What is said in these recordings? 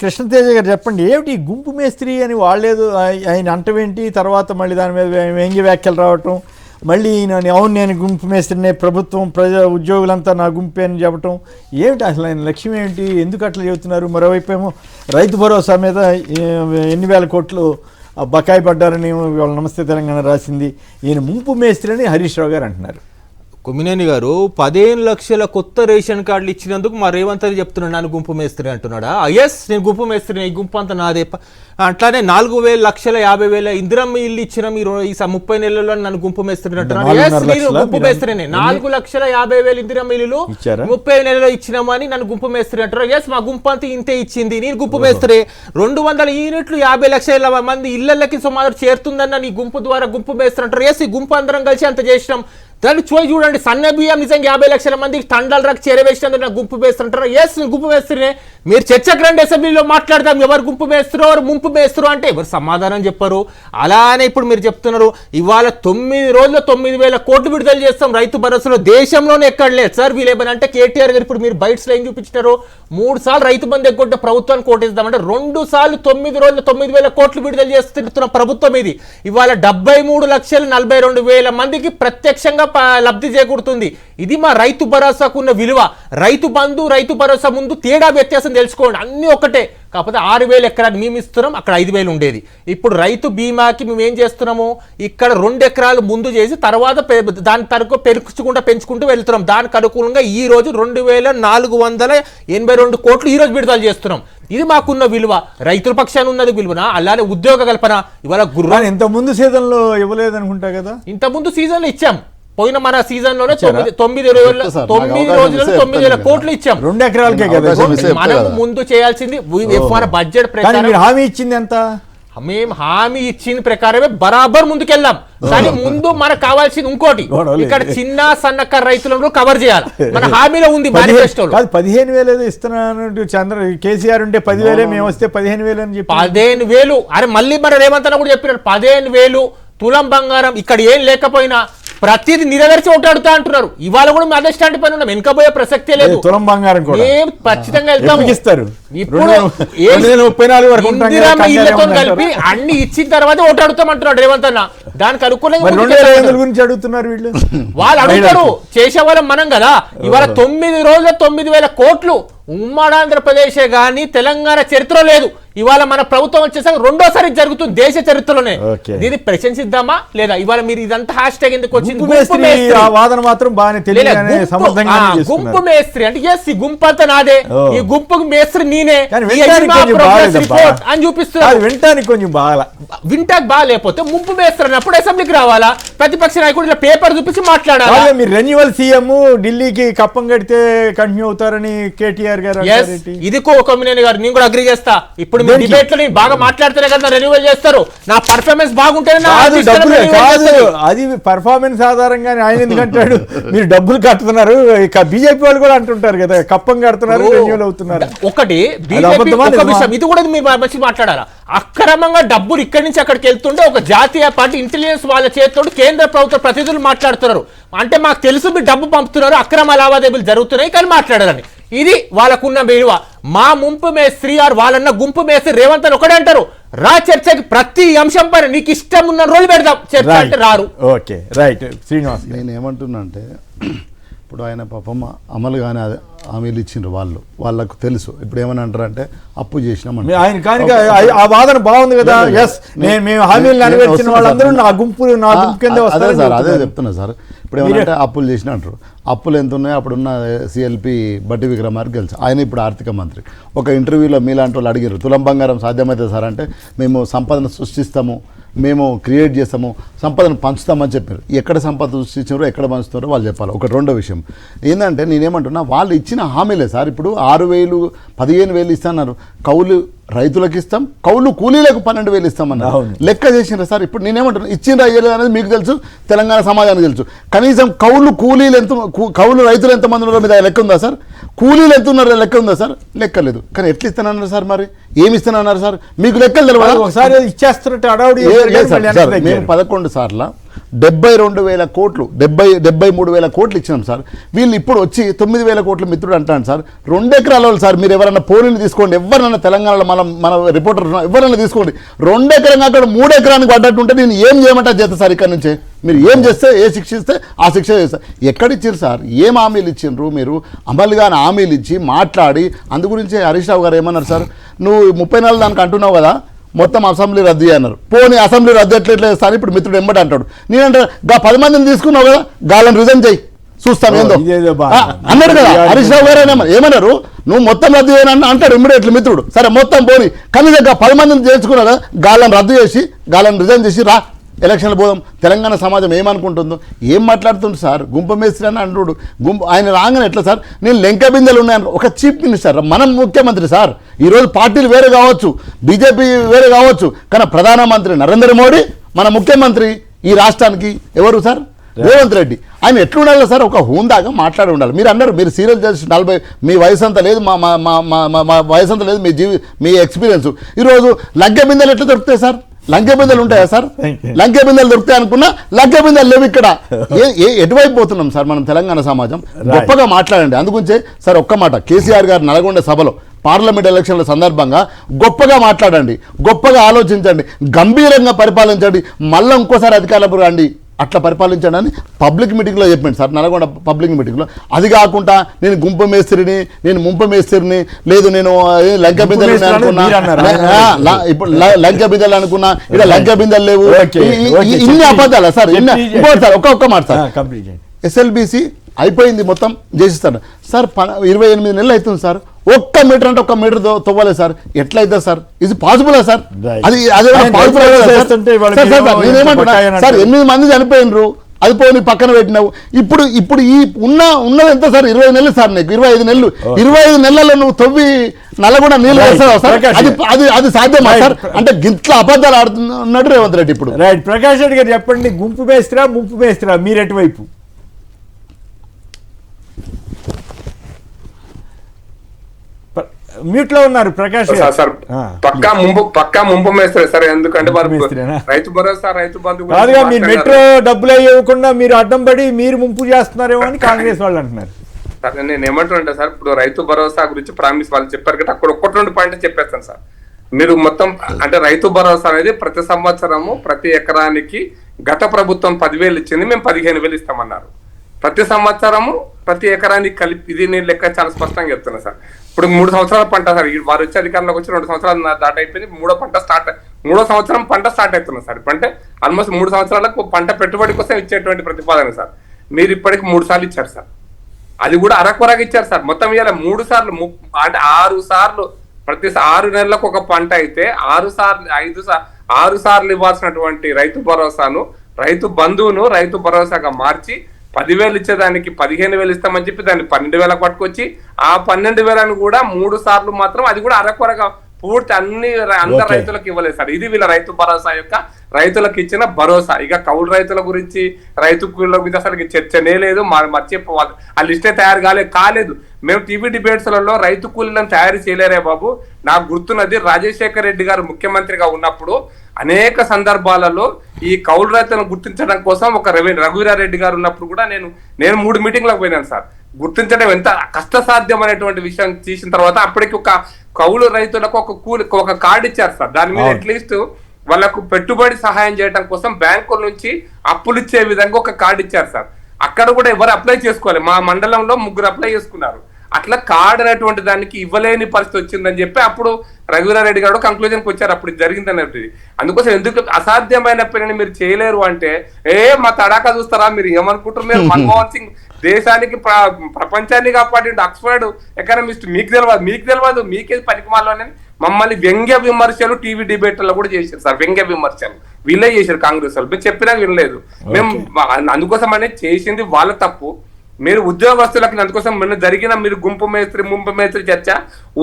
కృష్ణతేజ గారు చెప్పండి, ఏమిటి గుంపు మేస్త్రి అని వాళ్ళేదో ఆయన అంటవేంటి, తర్వాత మళ్ళీ దాని మీద వ్యంగ్య వ్యాఖ్యలు రావటం, మళ్ళీ అవును నేను గుంపు మేస్త్రినే, ప్రభుత్వం ప్రజా ఉద్యోగులంతా నా గుంపే అని చెప్పటం, ఏమిటి అసలు ఆయన లక్ష్యం ఏమిటి, ఎందుకు అట్లా చెబుతున్నారు? మరోవైపు ఏమో రైతు భరోసా మీద ఎన్ని వేల కోట్లు బకాయి పడ్డారని వాళ్ళ నమస్తే తెలంగాణ రాసింది. ఈయన ముంపు మేస్త్రి అని హరీష్ రావు గారు అంటున్నారు. కొమ్మినేని గారు 15 లక్షల కొత్త రేషన్ కార్డులు ఇచ్చినందుకు మా రేవంత్ రెడ్డి చెప్తున్నాడు నన్ను గుంపు మేస్త్రి అంటున్నాడా? ఎస్, నేను గుంపు మేస్త్రి, ఈ గుంపు అంతా నాదే. అట్లానే 4,50,000 ఇందిరమ్మ ఇల్లు ఇచ్చిన మీరు ఈ 30 నెలల్లో నన్ను గుంపు మేస్త్రి అంటున్నాడు. ఎస్, నేను గుంపు మేస్త్రిని. 4,50,000 ఇందిరమ్మ ఇల్లు 30 నెలలో ఇచ్చినామని నన్ను గుంపు మేస్త్రి అంటారు. ఎస్, మా గుంపు అంతా ఇంతే ఇచ్చింది, నేను గుంపు మేస్త్రి. 200 యూనిట్లు 50 లక్షల మంది ఇళ్లకి సుమారు చేరుతుందన్న నీ గుంపు ద్వారా గుంపు మేస్త్రి అంటారు. ఎస్, ఈ గుంపు అందరం కలిసి అంత చేసినాం. దాన్ని చూడండి, సన్న బియ్యం నిజంగా 50 లక్షల మందికి తండాల రక్కి చేరవేసినందుకు నాకు గుంపు మేస్తుంటారు. ఎస్, నేను గుంపు మేస్త్రినే. మీరు చర్చకు రండి, అసెంబ్లీలో మాట్లాడతాం ఎవరు గుంపు మేస్తారు ఎవరు ముంపు మేస్తారు అంటే ఎవరు సమాధానం చెప్పరు. అలానే ఇప్పుడు మీరు చెప్తున్నారు ఇవాళ 9 రోజుల్లో 9,000 కోట్లు విడుదల చేస్తాం రైతు భరోసాలో, దేశంలోనే ఎక్కడ లేదు సార్. వీళ్ళేమని అంటే కేటీఆర్ గారు ఇప్పుడు మీరు బయటలో ఏం చూపించారు, 3 సార్లు రైతు బంధు ఎగ్గొట్టే ప్రభుత్వాన్ని కోటేద్దామంటే 2 సార్లు 9 రోజుల్లో 9,000 కోట్లు విడుదల చేస్తున్న ప్రభుత్వం ఇది. ఇవాళ 73,42,000 మందికి ప్రత్యక్షంగా లబ్ధి చేకూరుతుంది. ఇది మా రైతు భరోసాకున్న విలువ. రైతు బంధు రైతు భరోసా ముందు తేడా వ్యత్యాసం తెలుసుకోండి, అన్ని ఒకటే. కాకపోతే 6,000 ఎకరాలు మేము ఇస్తున్నాం, అక్కడ 5,000 ఉండేది. ఇప్పుడు రైతు బీమాకి మేము ఏం చేస్తున్నాము, ఇక్కడ 2 ఎకరాలు ముందు చేసి తర్వాత దాని తరకు పెంచుకుంటూ వెళ్తున్నాం. దానికి అనుకూలంగా ఈ రోజు 2,482 కోట్లు ఈ రోజు విడుదల చేస్తున్నాం. ఇది మాకున్న విలువ, రైతుల పక్షాన్ని ఉన్నది విలువన. అలానే ఉద్యోగ కల్పన ఇవాళ ఇంత ముందు సీజన్ లో ఇవ్వలేదు అనుకుంటా కదా, ఇంత ముందు సీజన్ లో ఇచ్చాం. పోయిన మన సీజన్ లోనే 9 రోజులలో 9,000 కోట్లు ఇచ్చాం. 2 ఎకరాలకే కదా మనం ముందు చేయాల్సింది. మన బడ్జెట్ ప్రకారం హామీ ఇచ్చింది ఎంత, మేము హామీ ఇచ్చిన ప్రకారమే బరాబర్ ముందుకెళ్ళాం. కానీ ముందు మనకు కావాల్సింది ఇంకోటి, ఇక్కడ చిన్న సన్నకారు రైతులను కవర్ చేయాలి. మన హామీలో ఉంది మేనిఫెస్టోలో. 15,000 ఇస్తున్నాను కేసీఆర్ ఉంటే 10,000, మేము వస్తే 15,000 అని చెప్పి 15,000. అరే మళ్ళీ మన రేవంత్ అన్న కూడా చెప్పినారు 15,000 తులం బంగారం. ఇక్కడ ఏం లేకపోయినా ప్రతిది నెరవేర్చి ఓటాడుతా అంటున్నారు. ఇవాళ కూడా అదే స్టాండ్ పైన ఉన్నాం, వెనకపోయే ప్రసక్తే లేదు. తులం బంగారం ఖచ్చితంగా వెళ్తాము. ఇప్పుడు ఇళ్లతో కలిపి అన్ని ఇచ్చిన తర్వాత ఓటాడుతాం అంటున్నాడు రేవంత్ అన్న. దానికి అనుకూలంగా గురించి అడుగుతున్నారు వీళ్ళు. వాళ్ళు అడుగుతారు, చేసేవాళ్ళం మనం కదా. ఇవాళ 9 రోజుల 9,000 కోట్లు ఉమ్మడి ఆంధ్రప్రదేశే గాని తెలంగాణ చరిత్ర లేదు. ఇవాళ మన ప్రభుత్వం వచ్చేసరికి 2వ సారి జరుగుతుంది దేశ చరిత్రలోనే. దీన్ని ప్రశంసిద్దామా లేదా? ఇవాళ మీరు ఇదంతా హ్యాష్ ట్యాగ్ ఎందుకు వచ్చింది? వాదన మాత్రం బాగానే గుంపు మేస్త్రి అంటే ఎస్, ఈ గుంపు అంతా నాదే, ఈ గుంపుకు మేస్త్రి నేనే అని చూపిస్తున్నారు. వింటానికి కొంచెం బాగా వింటానికి బాగా లేకపోతే ముంపు మేస్త్రి అన్నప్పుడు అసెంబ్లీకి రావాలా, ప్రతిపక్ష నాయకుడు ఇలా పేపర్ చూపించి మాట్లాడాలి. మీరు రెన్యువల్ సీఎం ఢిల్లీకి కప్పం కడితే కంటిన్యూ అవుతారని కేటీఆర్ గారు. ఇది కొమ్మినేని గారు నేను కూడా అగ్రీ చేస్తా. ఇప్పుడు డిబేట్ లో నేను బాగా మాట్లాడితేనే కదా రెన్యువల్ చేస్తారు. నా పర్ఫార్మెన్స్ బాగుంటేనే అది పర్ఫార్మెన్స్ ఆధారంగా ఆయన ఎందుకంటాడు? మీరు డబ్బులు కడుతున్నారు, బీజేపీ వాళ్ళు కూడా అంటుంటారు కదా కప్పం కడుతున్నారు, రెన్యువల్ అవుతున్నారు. ఒకటి విషయం ఇది కూడా మీరు మంచి మాట్లాడాలా. అక్రమంగా డబ్బులు ఇక్కడి నుంచి అక్కడికి వెళ్తుంటే ఒక జాతీయ పార్టీ ఇంటెలిజెన్స్ వాళ్ళ చేతితో కేంద్ర ప్రభుత్వ ప్రతినిధులు మాట్లాడుతున్నారు. అంటే మాకు తెలుసు మీరు డబ్బు పంపుతున్నారు, అక్రమ లావాదేవీలు జరుగుతున్నాయి కానీ మాట్లాడాలని. ఇది వాళ్ళకున్న విలువ. మా ముంపు మేస్త్రి ఆర్ వాళ్ళన్న గుంపు మేస్త్రి రేవంత్ అని ఒకటే అంటారు, రా చర్చకి ప్రతి అంశం పైన నీకు ఇష్టం ఉన్న రోజు పెడదాం చర్చ అంటే రారు. ఓకే రైట్ శ్రీనివాస్, నేను ఏమంటున్నా అంటే ఇప్పుడు ఆయన పాపం అమలు కానీ హామీలు ఇచ్చిండ్రు, వాళ్ళకు తెలుసు. ఇప్పుడు ఏమని అంటారంటే అప్పు చేసినాం ఆయన కానీ ఆ వాదన బాగుంది కదా. ఎస్, మేము హామీలు నెరవేర్చిన వాళ్ళందరూ నా గుంపు కింద వస్తారు సార్. అదే చెప్తున్నా సార్. ఇప్పుడు ఏమంటే అప్పులు చేసిన అంటారు. అప్పులు ఎంత ఉన్నాయో అప్పుడున్న సిఎల్పి బట్టి విక్రమార్క గెలిచి ఆయన ఇప్పుడు ఆర్థిక మంత్రి. ఒక ఇంటర్వ్యూలో మీలాంటి వాళ్ళు అడిగారు తులం బంగారం సాధ్యమవుతుంది సార్ అంటే, మేము సంపదను సృష్టిస్తాము, మేము క్రియేట్ చేస్తాము, సంపదను పంచుతామని చెప్పారు. ఎక్కడ సంపద సృష్టించారో ఎక్కడ పంచుతారో వాళ్ళు చెప్పాలి. ఒకటి. రెండో విషయం ఏంటంటే నేనేమంటున్నా, వాళ్ళు ఇచ్చిన హామీలే సార్. ఇప్పుడు 6,000 15,000 ఇస్తున్నారు, కౌలు రైతులకు ఇస్తాం, కౌలు కూలీలకు 12,000 ఇస్తామన్నారు. లెక్క చేసినారా సార్? ఇప్పుడు నేనేమంటున్నా, ఇచ్చిన అయ్యలేదు అనేది మీకు తెలుసు, తెలంగాణ సమాజానికి తెలుసు. కనీసం కౌలు రైతులు ఎంతమంది ఉన్నారో మీద లెక్క ఉందా సార్? కూలీలు ఎంత ఉన్నారో లెక్క ఉందా సార్? లెక్క లేదు. కానీ ఎట్లా ఇస్తానన్నారు సార్? మరి ఏమి ఇస్తానన్నారు సార్? మీకు లెక్కలు తెలియదు. ఒకసారి ఇచ్చేస్తున్నట్టు అడవుడు. మేము 11 సార్ల 72,000 కోట్లు 73,000 కోట్లు ఇచ్చినాం సార్. వీళ్ళు ఇప్పుడు వచ్చి 9,000 కోట్ల మిత్రుడు అంటాను సార్. 2 ఎకరాల వాళ్ళు సార్, మీరు ఎవరైనా పోలీని తీసుకోండి, ఎవరైనా తెలంగాణలో మన రిపోర్టర్ ఎవరైనా తీసుకోండి, 2 ఎకరం కాక 3 ఎకరానికి పడ్డట్టుంటే నేను ఏం చేయమంటా చేస్తా సార్. ఇక్కడ నుంచే మీరు ఏం చేస్తే, ఏ శిక్ష ఇస్తే ఆ శిక్ష చేస్తారు. ఎక్కడిచ్చారు సార్, ఏం హామీలు ఇచ్చిండ్రు మీరు? అమలుగానే హామీలు ఇచ్చి మాట్లాడి, అందు గురించి హరీష్ రావు గారు ఏమన్నారు సార్, నువ్వు 34 దానికి అంటున్నావు కదా, మొత్తం అసెంబ్లీ రద్దు అన్నారు. పోనీ అసెంబ్లీ రద్దు ఎట్లా చేస్తాను ఇప్పుడు మిత్రుడు ఎంబడి అంటాడు. నేనంటే 10 మందిని తీసుకున్నావు కదా, గాలను రిజైన్ చేయి చూస్తాం ఏందో అన్నాడు కదా హరీష్ రావు గారు. ఏమన్నారు, నువ్వు మొత్తం రద్దు చేయని అంటాడు ఇమ్మీడియట్లీ మిత్రుడు. సరే మొత్తం పోనీ, కానీ 10 మందిని చేర్చుకున్నా కదా, గాలను రద్దు చేసి గాలను రిజైన్ చేసి రా ఎలక్షన్లు పోదాం. తెలంగాణ సమాజం ఏమనుకుంటుందో ఏం మాట్లాడుతుంది సార్. గుంప మేస్త్రి అని అంటుడు. ఆయన రాగానే ఎట్లా సార్, నేను లెంక బిందెలు ఉన్నాయని ఒక చీఫ్ మినిస్టర్, మనం ముఖ్యమంత్రి సార్. ఈరోజు పార్టీలు వేరే కావచ్చు, బీజేపీ వేరే కావచ్చు, కానీ ప్రధానమంత్రి నరేంద్ర మోడీ మన ముఖ్యమంత్రి ఈ రాష్ట్రానికి ఎవరు సార్? రేవంత్ రెడ్డి. ఆయన ఎట్లుండాలి సార్, ఒక హోందాగా మాట్లాడి ఉండాలి. మీరు అన్నారు మీరు సీరియల్ చేసి 40, మీ వయసు అంతా లేదు, మా వయసు అంతా లేదు, మీ ఎక్స్పీరియన్స్. ఈరోజు లంకె బిందెలు ఎట్లా దొరుకుతాయి సార్? లంకె బిందెలు ఉంటాయా సార్? లంకె బిందెలు దొరుకుతాయి అనుకున్నా లంకె బిందెలు లేవు ఇక్కడ. ఎటువైపు పోతున్నాం సార్ మనం తెలంగాణ సమాజం? గొప్పగా మాట్లాడండి. అందుగురించే సార్ ఒక్క మాట, కేసీఆర్ గారు నల్గొండ సభలో పార్లమెంట్ ఎలక్షన్ల సందర్భంగా గొప్పగా మాట్లాడండి, గొప్పగా ఆలోచించండి, గంభీరంగా పరిపాలించండి, మళ్ళీ ఇంకోసారి అధికారంలో రండి, అట్లా పరిపాలించండి అని పబ్లిక్ మీటింగ్లో చెప్పండి సార్, నల్గొండ పబ్లిక్ మీటింగ్లో. అది కాకుండా నేను గుంప మేస్త్రిని, నేను ముంప మేస్త్రిని, లేదు నేను లంక బిందెలు అనుకున్నా, ఇప్పుడు లంక బిందెలు అనుకున్నా, ఇక్కడ లంక బిందెలు లేవు, ఇన్ని అబద్ధాలా సార్? ఇంకోటి సార్, ఒక్క మాట సార్, ఎస్ఎల్బిసి అయిపోయింది మొత్తం చేసిస్తాడు సార్. 28 నెలలు అవుతుంది సార్, 1 మీటర్ అంటే 1 మీటర్ తవ్వలేదు సార్. ఎట్లా అవుతుంది సార్? ఇది పాసిబులా సార్? అది నేనేమంటున్నా సార్, 8 మంది చనిపోయినరు, అది పోనీ పక్కన పెట్టినావు. ఇప్పుడు ఈ ఉన్నది ఎంత సార్? 20 నెలలు సార్, నీకు 25 నెలలు. 25 నెలల్లో నువ్వు తవ్వి నల్లగొండ నీళ్ళు వేస్తావు సార్? అది సాధ్యమా సార్? అంటే గిట్ల అబద్ధాలు ఆడుతున్నాడు రేవంత్ రెడ్డి ఇప్పుడు. రైట్, ప్రకాష్ రెడ్డి గారు చెప్పండి, గుంపు మేస్త్రా ముంపు మేస్త్రా మీరు ఎటువైపు? మ్యూట్ లో ఉన్నారు ప్రకాష్ సార్. పక్కా ముంపు మేస్తారు సార్, ఎందుకంటే రైతు భరోసా, రైతు బంధు కాదుగా, మీరు మెట్రో డబ్బులు ఇవ్వకుండా మీరు అడ్డం పడి మీరు ముంపు చేస్తున్నారేమో అని కాంగ్రెస్ వాళ్ళు అంటున్నారు. నేను ఏమంటున్నా సార్, ఇప్పుడు రైతు భరోసా గురించి ప్రామిస్ వాళ్ళు చెప్పారు కదా, అక్కడ 1-2 పాయింట్ చెప్పేస్తాను సార్. మీరు మొత్తం అంటే రైతు భరోసా అనేది ప్రతి సంవత్సరము ప్రతి ఎకరానికి గత ప్రభుత్వం 10,000 ఇచ్చింది, మేము 15,000 ఇస్తామన్నారు. ప్రతి సంవత్సరము ప్రతి ఎకరానికి కలిపి, ఇది నేను లెక్క చాలా స్పష్టంగా చెప్తున్నా సార్. ఇప్పుడు 3 సంవత్సరాల పంట సార్, వారు వచ్చే అధికారంలోకి వచ్చి 2 సంవత్సరాలు దాటి అయిపోయింది, 3వ సంవత్సరం పంట స్టార్ట్ అవుతున్నా సార్. ఇప్పుడు అంటే ఆల్మోస్ట్ 3 సంవత్సరాలకు పంట పెట్టుబడి కోసం ఇచ్చేటువంటి ప్రతిపాదన సార్. మీరు ఇప్పటికి 3 సార్లు ఇచ్చారు సార్, అది కూడా అరకొరగా ఇచ్చారు సార్. మొత్తం ఇవాళ 3 సార్లు అంటే 6 సార్లు, ప్రతి 6 నెలలకు ఒక పంట అయితే 6 సార్లు ఇవ్వాల్సినటువంటి రైతు భరోసాను, రైతు బంధువును రైతు భరోసాగా మార్చి 10,000 ఇచ్చేదానికి 15,000 ఇస్తామని చెప్పి దాన్ని 12,000 పట్టుకొచ్చి ఆ 12,000 కూడా 3 సార్లు మాత్రం, అది కూడా అరకొరగా, పూర్తి అందరు రైతులకు ఇవ్వలేదు సార్. ఇది వీళ్ళ రైతు భరోసా యొక్క రైతులకు ఇచ్చిన భరోసా. ఇక కౌలు రైతుల గురించి, రైతు కూలీల గురించి అసలు చర్చనే లేదు. మర్చిపోవాలి, ఆ లిస్టే తయారు కాలేదు. మేము టీవీ డిబేట్స్లలో రైతు కూలీలను తయారు చేయలేరే బాబు. నాకు గుర్తున్నది, రాజశేఖర్ రెడ్డి గారు ముఖ్యమంత్రిగా ఉన్నప్పుడు అనేక సందర్భాలలో ఈ కౌలు రైతులను గుర్తించడం కోసం ఒక రఘువీరారెడ్డి గారు ఉన్నప్పుడు కూడా నేను 3 మీటింగ్లకు పోయినాను సార్. గుర్తించడం ఎంత కష్టసాధ్యం అనేటువంటి విషయం తీసిన తర్వాత అప్పటికి ఒక కౌలు రైతులకు ఒక కార్డు ఇచ్చారు సార్. దాని మీద అట్లీస్ట్ వాళ్ళకు పెట్టుబడి సహాయం చేయడం కోసం బ్యాంకుల నుంచి అప్పులు ఇచ్చే విధంగా ఒక కార్డు ఇచ్చారు సార్. అక్కడ కూడా ఎవరు అప్లై చేసుకోవాలి, మా మండలంలో 3 అప్లై చేసుకున్నారు. అట్లా కార్డు అనేటువంటి దానికి ఇవ్వలేని పరిస్థితి వచ్చిందని చెప్పి అప్పుడు రఘువీరారెడ్డి గారు కంక్లూజన్కి వచ్చారు, అప్పుడు జరిగింది అనేది. అందుకోసం ఎందుకు అసాధ్యమైన పనిని మీరు చేయలేరు అంటే, మా తడాకా చూస్తారా మీరు ఏమనుకుంటారు? మీరు మన్మోహన్ సింగ్ దేశానికి ప్రపంచాన్ని కాపాడిండు, ఆక్స్ఫర్డ్ ఎకనామిస్ట్, మీకు తెలియదు మీకేది పనికిమాలని మమ్మల్ని వ్యంగ్య విమర్శలు టీవీ డిబేట్లలో కూడా చేశారు సార్. వ్యంగ్య విమర్శలు వీళ్ళే చేశారు, కాంగ్రెస్ వాళ్ళు. మీరు చెప్పినా వినలేదు. మేము అందుకోసం అనేది చేసింది వాళ్ళ తప్పు. మీరు ఉద్యోగస్తులకు అందుకోసం మొన్న జరిగిన మీరు గుంపు మేస్త్రి చర్చ,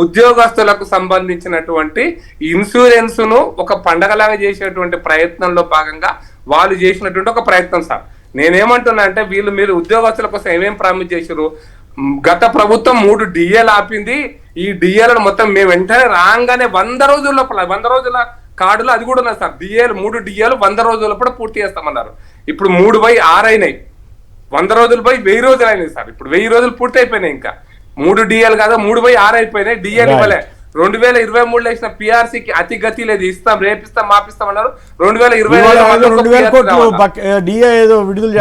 ఉద్యోగస్తులకు సంబంధించినటువంటి ఇన్సూరెన్స్ ను ఒక పండగలాగా చేసేటువంటి ప్రయత్నంలో భాగంగా వాళ్ళు చేసినటువంటి ఒక ప్రయత్నం సార్. నేనేమంటున్నా అంటే, మీరు ఉద్యోగస్తుల కోసం ఏమేం ప్రామిస్ చేశారు? గత ప్రభుత్వం 3 డిఏలు ఆపింది. ఈ డిఏలను మొత్తం మేము వెంటనే రాగానే 100 రోజుల కార్డులు అది కూడా ఉన్నాయి సార్. 3 డిఏలు 100 రోజుల పూర్తి చేస్తామన్నారు. ఇప్పుడు 3/6 అయినాయి. 100 రోజులు పోయి 1000 రోజులు అయినాయి సార్. ఇప్పుడు 1000 రోజులు పూర్తి అయిపోయినాయి. ఇంకా 3 DL కాదు 3/6 అయిపోయినాయి. DL ఇవ్వలే. 2023 ఇచ్చిన పిఆర్సీకి అతి గతి లేదు. ఇస్తాం, రేపిస్తాం, మాపిస్తాం అన్నారు. 2020 కోట్లు డిఏ ఏదో విడుదల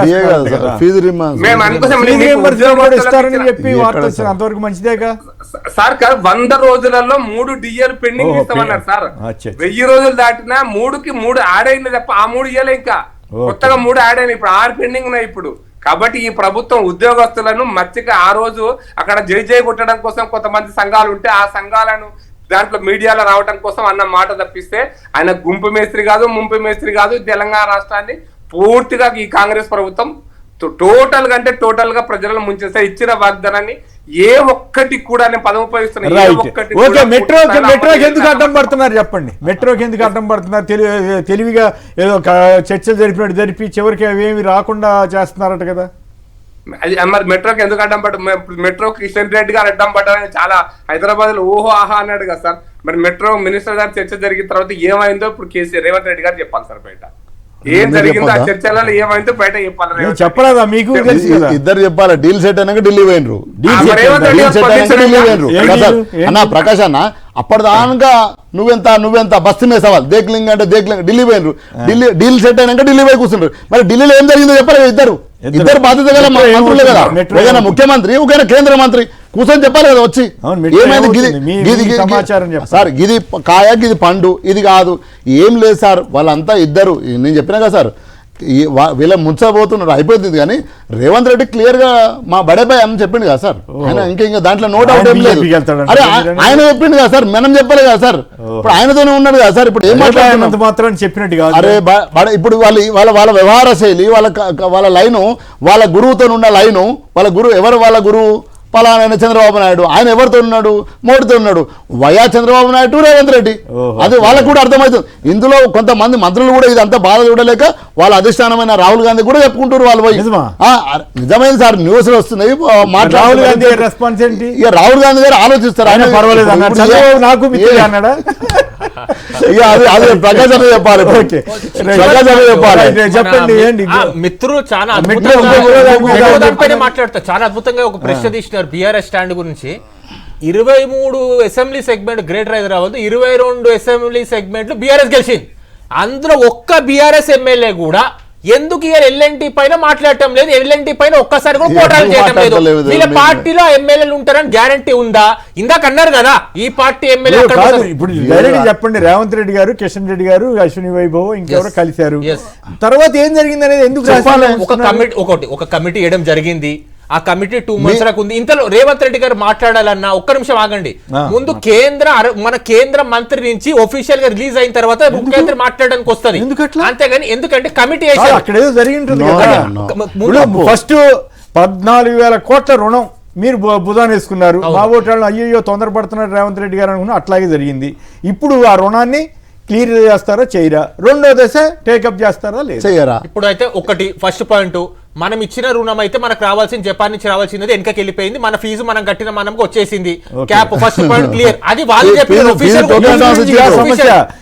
చేస్తారు చెప్పి వార్త వచ్చింది. అంతవరకు మంచిదేగా సార్. 100 రోజులలో 3 DL పెండింగ్ ఇస్తామన్నారు సార్. 1000 రోజులు దాటినా 3కి 3 యాడ్ అయింది తప్ప ఆ 3 ఇయ్యలే. ఇంకా కొత్తగా 3 యాడ్ అయినాయి. ఇప్పుడు 6 పెండింగ్ ఉన్నాయి ఇప్పుడు. కాబట్టి ఈ ప్రభుత్వం ఉద్యోగస్తులను మచ్చిగా ఆ రోజు అక్కడ జై కొట్టడం కోసం కొంతమంది సంఘాలు ఉంటే ఆ సంఘాలను దాంట్లో మీడియాలో రావడం కోసం అన్న మాట తప్పిస్తే ఆయన గుంపు మేస్త్రి కాదు, ముంపు మేస్త్రి కాదు. తెలంగాణ రాష్ట్రాన్ని పూర్తిగా ఈ కాంగ్రెస్ ప్రభుత్వం టోటల్ గా ప్రజలను ముంచేస్తే ఇచ్చిన వాగ్దానాన్ని ఏ ఒక్కటి కూడా నేను పదం ఉపయోగిస్తున్నాను. మెట్రోకి ఎందుకు అడ్డం పడుతున్నారు చెప్పండి. మెట్రోకి ఎందుకు అడ్డం పడుతున్నారు? తెలివిగా ఏదో చర్చలు జరిపినట్టు జరిపి చివరికి అవేమి రాకుండా చేస్తున్నారట కదా. అది మరి మెట్రోకి ఎందుకు అడ్డం మెట్రో కిషన్ రెడ్డి గారు అడ్డం పడ్డారని చాలా హైదరాబాద్ లో ఓహో ఆహా అన్నాడు కదా సార్. మరి మెట్రో మినిస్టర్ గారు చర్చ జరిగిన తర్వాత ఏమైందో ఇప్పుడు రేవంత్ రెడ్డి గారు చెప్పాలి సార్. బయట ఏం జరిగిందో ఆ చర్చలలో ఏమైందో బయట చెప్పాలి. చెప్పలేదా మీకు? ఇద్దరు చెప్పాలి. డీల్ సెట్ అయినాక ఢిల్లీ పోయినరు. అన్న ప్రకాష్ అన్న అప్పటిదాకా నువ్వెంత బస్తీ మీద సవాల్ దేక్లింగ్ అంటే ఢిల్లీ పోయినరు. డీల్ సెట్ అయినాక ఢిల్లీ పోయి కూర్చుంటారు. మరి ఢిల్లీలో ఏం జరిగిందో చెప్పాలి. ఇద్దరు బాధ్యత గల మంత్రులే కదా. ఒకైనా ముఖ్యమంత్రి, ఒకైనా కేంద్ర మంత్రి కూర్చొని చెప్పాలి కదా వచ్చి ఏమైంది సార్. గిది కాయ, గిది పండు, ఇది కాదు ఏం లేదు సార్. వాళ్ళంతా ఇద్దరు నేను చెప్పినా కదా సార్, వీళ్ళ ముంచబోతున్నారు అయిపోతుంది. కానీ రేవంత్ రెడ్డి క్లియర్ గా మా బడేబాయ్ అని చెప్పిండు కదా సార్. ఆయన ఇంకా దాంట్లో నో డౌట్ ఏం లేదు. అరే ఆయన చెప్పిండు కదా సార్, మనం చెప్పలేదు కదా సార్. ఇప్పుడు ఆయనతోనే ఉన్నాడు కదా సార్. ఇప్పుడు ఏం మాట్లాడుతున్నంత మాత్రం చెప్పినట్టు అరే ఇప్పుడు వాళ్ళ వ్యవహార శైలి, వాళ్ళ లైను, వాళ్ళ గురువుతో ఉన్న లైను, వాళ్ళ గురువు ఎవరు? వాళ్ళ గురువు పలానా చంద్రబాబు నాయుడు. ఆయన ఎవరితో ఉన్నాడు? మోడీతో ఉన్నాడు. వయా చంద్రబాబు నాయుడు, రేవంత్ రెడ్డి. అది వాళ్ళకు కూడా అర్థమవుతుంది. ఇందులో కొంతమంది మంత్రులు కూడా ఇదంతా బాధ చూడలేక వాళ్ళ అధిష్టానమైన రాహుల్ గాంధీ కూడా చెప్పుకుంటారు. వాళ్ళు పోయి నిజమైంది సార్, న్యూస్ వస్తున్నాయి. రాహుల్ గాంధీ రెస్పాన్స్ ఏంటి? ఇక రాహుల్ గాంధీ గారు ఆలోచిస్తారు. ఆయన పర్వాలేదు నాకు అన్నాడా? ఇక అది ప్రకాశం చెప్పాలి. చెప్పండి ఏంటి మిత్రులు చాలా మాట్లాడతారు. చాలా అద్భుతంగా ఒక ప్రశ్న తీసినారు బీఆర్ఎస్ స్టాండ్ గురించి. 23 assembly segment greater Hyderabad, 22 assembly సెగ్మెంట్లు బీఆర్ఎస్ గెలిచింది. అందులో ఒక్క బీఆర్ఎస్ ఎమ్మెల్యే కూడా ఎందుకు ఎల్ఎన్టీ పైన మాట్లాడటం లేదు, ఎల్ఎన్టీ పైన ఒక్కసారి కూడా పోరాటం చేయడం లేదు. వీళ్ళ పార్టీలో ఎమ్మెల్యేలు ఉంటారని గ్యారంటీ ఉందా? ఇందాక అన్నారు కదా ఈ పార్టీ ఎమ్మెల్యే. ఇప్పుడు డైరెక్ట్ చెప్పండి. రేవంత్ రెడ్డి గారు, కిషన్ రెడ్డి గారు, అశ్విని వైభవ్ ఇంకెవరో కలిశారు. తర్వాత ఏం జరిగింది అనేది ఎందుకు ఒక కమిటీ వేయడం జరిగింది. ఆ కమిటీ 2 months లకు ఉంది. ఇంతలో రేవంత్ రెడ్డి గారు మాట్లాడాలన్నా ఒక్క నిమిషం ఆగండి. ముందు మన కేంద్ర మంత్రి నుంచి ఒఫీషియల్ గా రిలీజ్ అయిన తర్వాత ముఖ్యమంత్రి మాట్లాడడానికి వస్తుంది. అంతేగాని ఎందుకంటే కమిటీ అక్కడ ఏదో జరిగి ఉంటుంది. ఫస్ట్ 14,000 కోట్ల రుణం మీరు భుజాన్ని వేసుకున్నారు. మా ఓటాళ్ళు అయ్యో తొందరపడుతున్నారు రేవంత్ రెడ్డి గారు అనుకున్నా. అట్లాగే జరిగింది. ఇప్పుడు ఆ రుణాన్ని క్లియర్ చేస్తారా చేయరా? రెండో దశ టేకప్ చేస్తారా లేదా? ఇప్పుడు అయితే ఒకటి ఫస్ట్ పాయింట్, మనం ఇచ్చిన రుణం అయితే మనకు రావాల్సిన జపాన్ నుంచి రావాల్సింది వెనకకి వెళ్ళిపోయింది. మన ఫీజు మనం కట్టిన మనకు వచ్చేసింది. Cap first point clear. అది వాళ్ళు చెప్పిన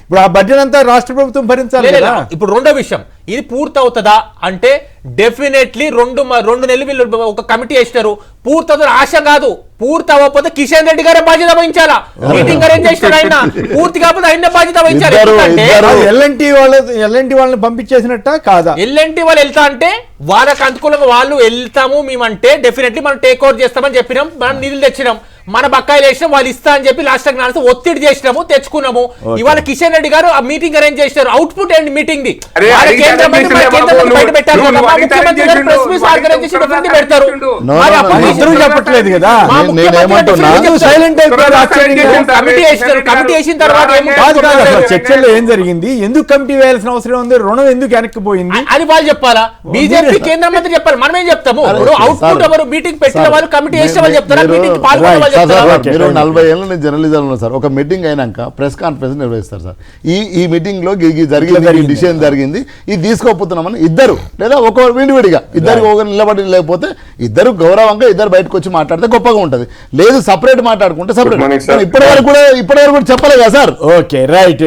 ఇప్పుడు ఆ బడ్జెట్ అంతా రాష్ట్ర ప్రభుత్వం భరించాలి. ఇప్పుడు రెండో విషయం, ఇది పూర్తవుతుందా అంటే డెఫినెట్లీ 2 నెలలు వీళ్ళు ఒక కమిటీ వేసినారు. పూర్తవుతుంది ఆశ కాదు. పూర్తి అవ్వకపోతే కిషన్ రెడ్డి గారే బాధ్యత వహించాలా. మీటింగ్ అరేంజ్ చేసినారు ఆయన. పూర్తి కాకపోతే ఆయన బాధ్యత వహించాలి. ఎల్ఎన్టీ వాళ్ళని పంపించేసినట్ట కాదా? ఎల్ఎన్టీ వాళ్ళు వెళ్తా అంటే వాళ్ళకి అనుకూలంగా వాళ్ళు వెళ్తాము మేమంటే డెఫినెట్లీ మనం టేక్ ఓవర్ చేస్తామని చెప్పినాం. మనం నిధులు తెచ్చినాం, మన బకాయిలు వేసినాం, వాళ్ళు ఇస్తా అని చెప్పి లాస్ట్ ఒత్తిడి చేసినాము, తెచ్చుకున్నాము. ఇవాళ కిషన్ రెడ్డి గారు ఆ మీటింగ్ అరేంజ్ చేసినారు. అవుట్పుట్ అండ్ మీటింగ్ ది కేంద్ర మంత్రి బయట పెట్టారు. ముఖ్యమంత్రి గారు ప్రెస్ మీట్ ఆర్గనైజ్ చేసి పెడతారు. చెప్పట్లేదు కదా. కమిటీ వేసిన తర్వాత చర్చల్లో ఏం జరిగింది? ఎందుకు కమిటీ వేయాల్సిన అవసరం ఉంది? రుణం ఎందుకు వెనక్కిపోయింది అది వాళ్ళు చెప్పాలా? బీజేపీ కేంద్ర మంత్రి చెప్పాలి, మనమేం చెప్తాము? అవుట్పుట్ ఎవరు మీటింగ్ పెట్టిన వాళ్ళు, కమిటీ వేసిన వాళ్ళు చెప్తారా? మీటింగ్ పాల్గొన్న మీరు 40 ఏళ్ళ నుంచి జర్నలిజం ఉన్నారు సార్. ఒక మీటింగ్ అయినాక ప్రెస్ కాన్ఫరెన్స్ నిర్వహిస్తారు సార్. ఈ మీటింగ్ లో జరిగింది, డిసిషన్ జరిగింది, ఇది తీసుకోపోతున్నామని ఇద్దరు లేదా ఒక విడివిడిగా ఇద్దరు ఒక నిలబడి, లేకపోతే ఇద్దరు గౌరవంగా ఇద్దరు బయటకు వచ్చి మాట్లాడితే గొప్పగా ఉంటది. లేదు సపరేట్ మాట్లాడుకుంటే సపరేట్. ఇప్పటి వరకు కూడా చెప్పలేదు కదా సార్. Okay right.